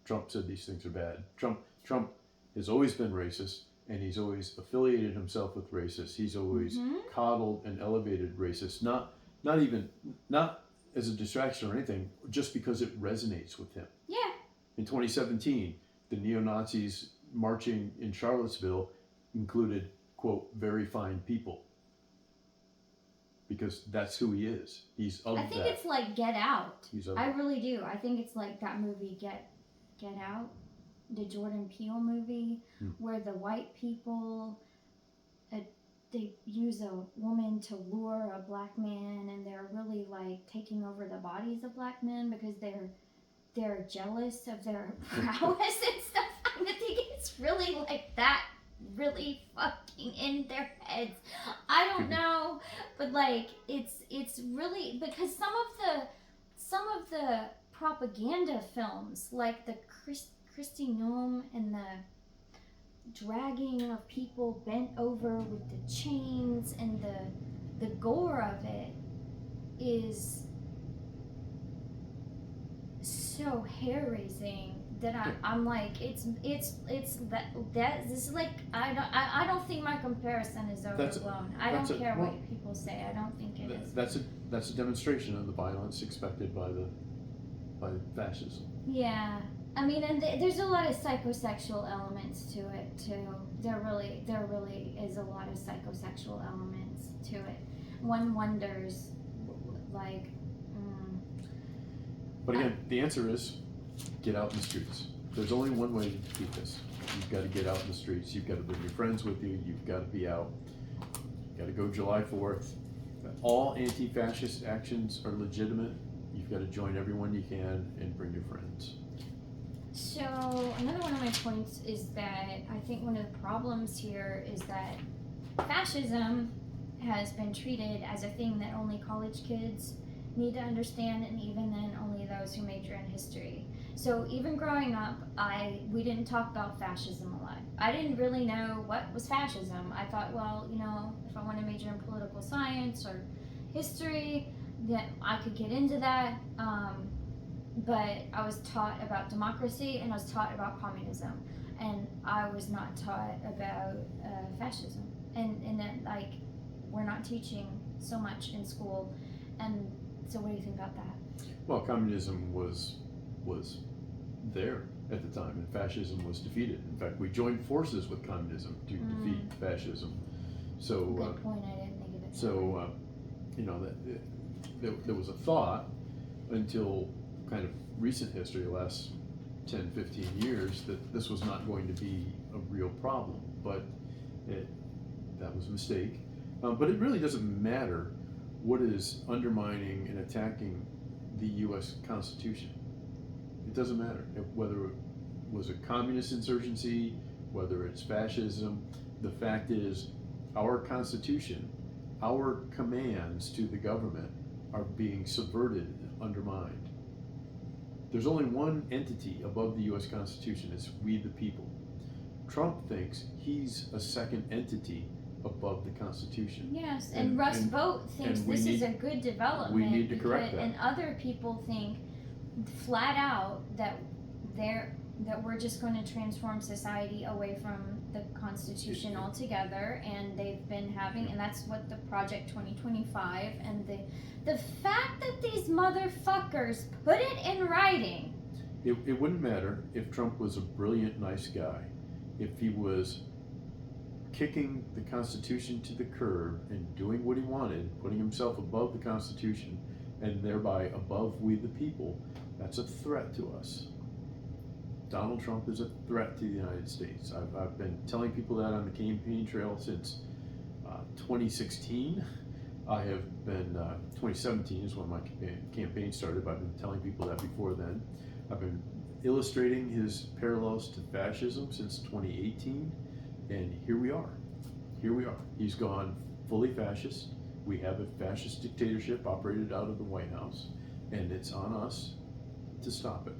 Trump said these things are bad. Trump has always been racist. and he's always affiliated himself with racists. He's always coddled and elevated racists, not even not as a distraction or anything, just because it resonates with him. Yeah. In 2017, the neo-Nazis marching in Charlottesville included, quote, very fine people. Because that's who he is. He's of that. I think it's like Get Out. He's of I that. really do. I think it's like that movie Get Out, the Jordan Peele movie, where the white people they use a woman to lure a black man, and they're really like taking over the bodies of black men because they're jealous of their prowess and stuff. I think it's really like that, really fucking in their heads. I don't know, but like it's really because some of the propaganda films, like the Christy Noem and the dragging of people bent over with the chains and the gore of it is so hair raising that I'm like it's that this is like I don't think my comparison is overblown. I don't care what people say. I don't think it is. That's a demonstration of the violence expected by fascism. Yeah. I mean, and there's a lot of psychosexual elements to it too. There really is a lot of psychosexual elements to it. One wonders, like. But again, the answer is get out in the streets. There's only one way to defeat this. You've got to get out in the streets. You've got to bring your friends with you. You've got to be out. You've got to go July 4th. All anti-fascist actions are legitimate. You've got to join everyone you can and bring your friends. So another one of my points is that I think one of the problems here is that fascism has been treated as a thing that only college kids need to understand, and even then only those who major in history. So even growing up, we didn't talk about fascism a lot. I didn't really know what was fascism. I thought, well, if I want to major in political science or history, that I could get into that. But I was taught about democracy and I was taught about communism, and I was not taught about fascism. And then like we're not teaching so much in school. And so what do you think about that? Well, communism was there at the time, and fascism was defeated. In fact, we joined forces with communism to defeat fascism. So good point. I didn't think of it. So there was a thought until kind of recent history, the last 10, 15 years, that this was not going to be a real problem, but that was a mistake. But it really doesn't matter what is undermining and attacking the U.S. Constitution. It doesn't matter whether it was a communist insurgency, whether it's fascism. The fact is, our Constitution, our commands to the government are being subverted and undermined. There's only one entity above the U.S. Constitution. It's we the people. Trump thinks he's a second entity above the Constitution. Yes, and Russ Vought thinks this is a good development. We need to correct that. And other people think flat out that we're just going to transform society away from the Constitution altogether, and they've been having, and that's what the Project 2025, and the fact that these motherfuckers put it in writing. It wouldn't matter if Trump was a brilliant, nice guy. If he was kicking the Constitution to the curb and doing what he wanted, putting himself above the Constitution, and thereby above we the people, that's a threat to us. Donald Trump is a threat to the United States. I've been telling people that on the campaign trail since 2016. I have been, 2017 is when my campaign started, but I've been telling people that before then. I've been illustrating his parallels to fascism since 2018, and here we are. He's gone fully fascist. We have a fascist dictatorship operated out of the White House, and it's on us to stop it.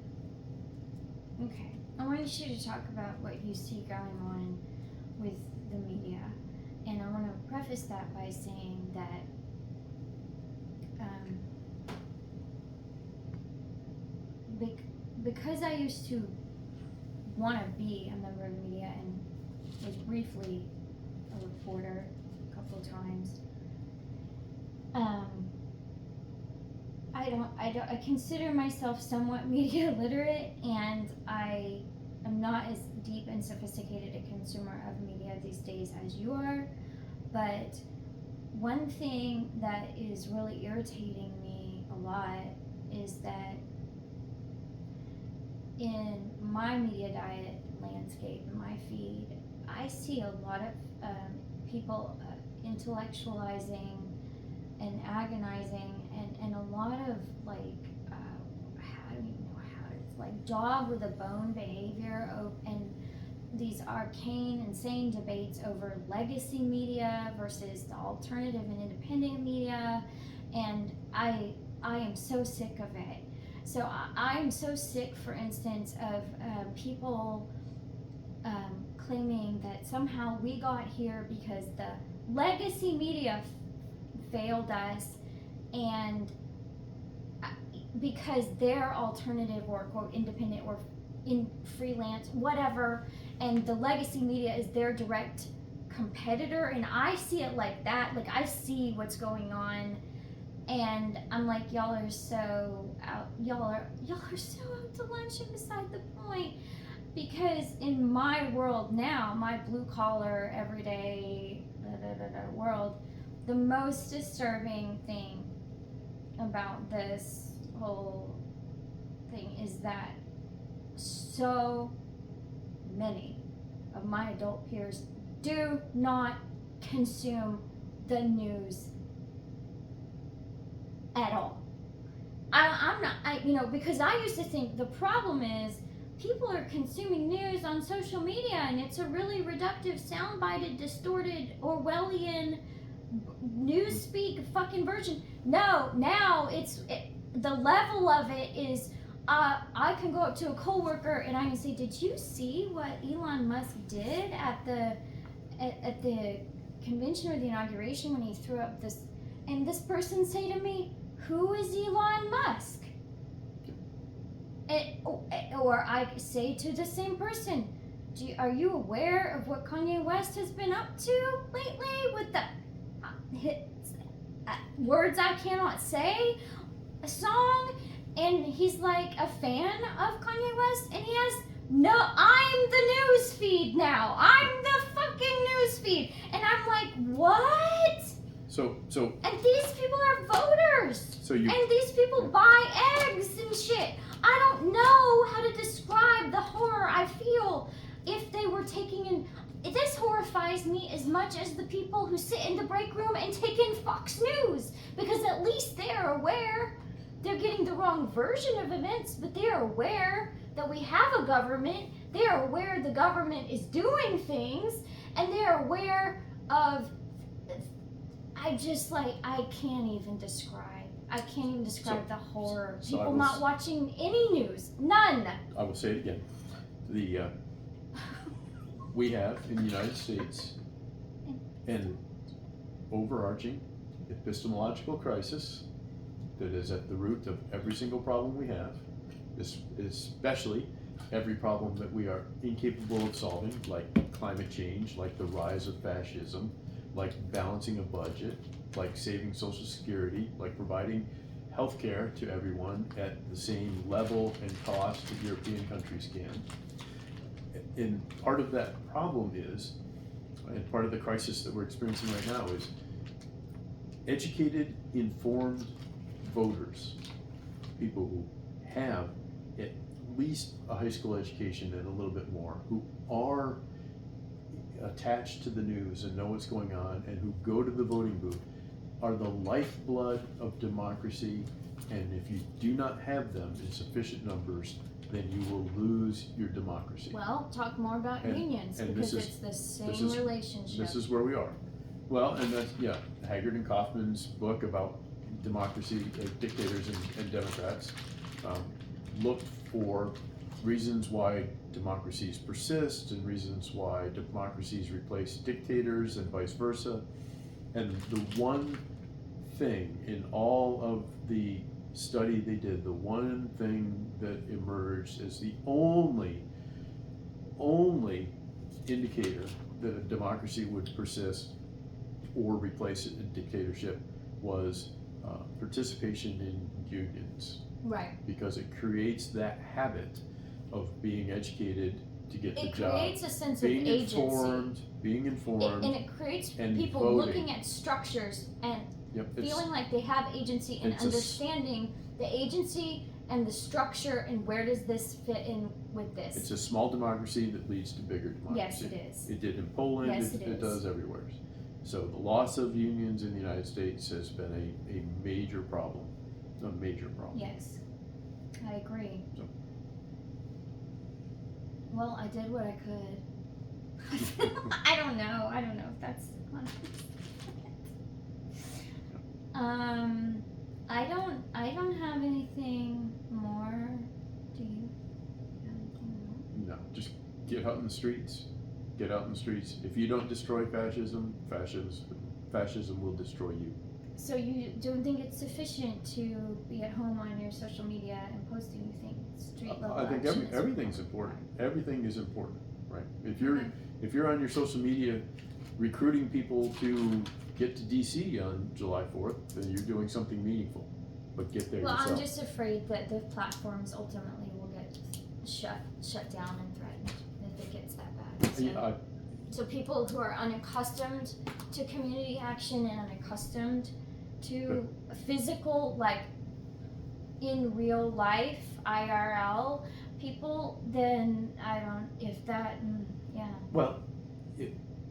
Okay. I wanted you to talk about what you see going on with the media. And I want to preface that by saying that because I used to want to be a member of the media and was briefly a reporter a couple of times. I consider myself somewhat media literate, and I am not as deep and sophisticated a consumer of media these days as you are. But one thing that is really irritating me a lot is that in my media diet landscape, in my feed, I see a lot of people intellectualizing and agonizing, and a lot of like, I don't even know how to, like, dog with a bone behavior, and these arcane, insane debates over legacy media versus the alternative and independent media, and I am so sick of it. So I am so sick, for instance, of people claiming that somehow we got here because the legacy media failed us, and because they're alternative or quote independent or in freelance, whatever, and the legacy media is their direct competitor. And I see it like that. Like, I see what's going on, and I'm like, y'all are so out to lunch and beside the point. Because in my world now, my blue collar, everyday world, the most disturbing thing about this whole thing is that so many of my adult peers do not consume the news at all. I'm not, because I used to think the problem is people are consuming news on social media, and it's a really reductive, soundbited, distorted, Orwellian newspeak fucking version. No, now the level of it is, I can go up to a coworker and I can say, "Did you see what Elon Musk did at the convention or the inauguration when he threw up this?" And this person say to me, "Who is Elon Musk?" Or I say to the same person, "Are you aware of what Kanye West has been up to lately with the words I cannot say a song?" And he's like a fan of Kanye West, and he has I'm the news feed now. I'm the fucking news feed. And I'm like, what? So and these people are voters. And these people buy eggs and shit. I don't know how to describe the horror I feel if they were taking in. This horrifies me as much as the people who sit in the break room and take in Fox News, because at least they're aware. They're getting the wrong version of events, but they're aware that we have a government. They're aware the government is doing things, and they're aware of. I can't even describe the horror. People not watching any news. None. I will say it again. We have in the United States an overarching epistemological crisis that is at the root of every single problem we have, especially every problem that we are incapable of solving, like climate change, like the rise of fascism, like balancing a budget, like saving Social Security, like providing health care to everyone at the same level and cost that European countries can. And part of that problem is, and part of the crisis that we're experiencing right now is educated, informed voters, people who have at least a high school education and a little bit more, who are attached to the news and know what's going on and who go to the voting booth, are the lifeblood of democracy. And if you do not have them in sufficient numbers, then you will lose your democracy. Well, talk more about unions, because it's the same relationship. This is where we are. Well, and that's, Haggard and Kaufman's book about democracy, dictators and Democrats, looked for reasons why democracies persist and reasons why democracies replace dictators and vice versa. And the one thing in all of the study they did, the one thing that emerged as the only indicator that a democracy would persist or replace a dictatorship was participation in unions, Right. because it creates that habit of being educated to get the It job, creates a sense being of agency. being informed, And it creates and people voting. looking at structures and it's, feeling like they have agency and it's a s- understanding the agency and the structure and where does this fit in with this. it's a small democracy that leads to bigger Yes, democracy. it is. It did in Poland, Yes, it it is. does everywhere. So the loss of unions in the United States has been a major problem. A major problem. Yes, I agree. So. Well, I did what I could. I don't know if that's honest. I don't have anything more. Do you have anything more? No, just get out in the streets. Get out in the streets. If you don't destroy fascism will destroy you. So you don't think it's sufficient to be at home on your social media and posting? You think street level I think action is everything's important. Everything is important, right? If you're on your social media recruiting people to get to DC on July 4th, then you're doing something meaningful. But get there Well, yourself. I'm just afraid that the platforms ultimately will get shut down and threatened if it gets that bad. So, so people who are unaccustomed to community action and unaccustomed to physical, like in real life, IRL people, then yeah. Well,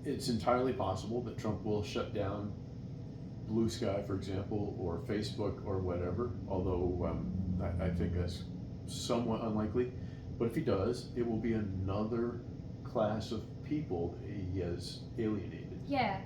it's entirely possible that Trump will shut down Blue Sky, for example, or Facebook or whatever, although I think that's somewhat unlikely. But if he does, it will be another class of people that he has alienated. Yeah.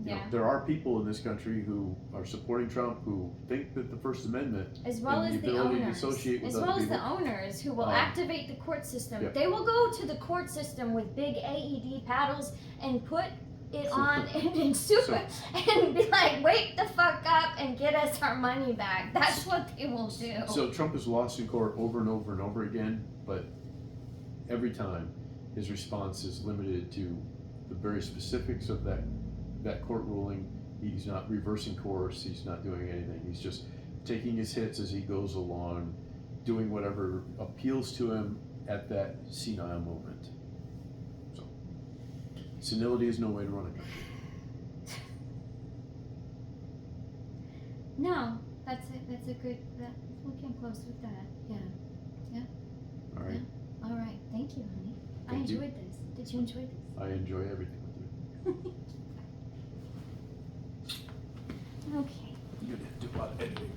You know, there are people in this country who are supporting Trump who think that the First Amendment as well and as the the ability to owners, associate with as other well as people. the owners who will activate the court system. Yeah. They will go to the court system with big AED paddles and put it on and sue it and be like, wake the fuck up and get us our money back. That's what they will do. So Trump has lost in court over and over and over again, but every time his response is limited to the very specifics of that court ruling. He's not reversing course, he's not doing anything. He's just taking his hits as he goes along, doing whatever appeals to him at that senile moment. So, senility is no way to run a country. No, that's it. That's a good. We can close with that. Yeah. All right. Yeah. All right. Thank you, honey. I Thank you. enjoyed this. Did you enjoy this? I enjoy everything with you. Okay. You're gonna have to do a lot of editing.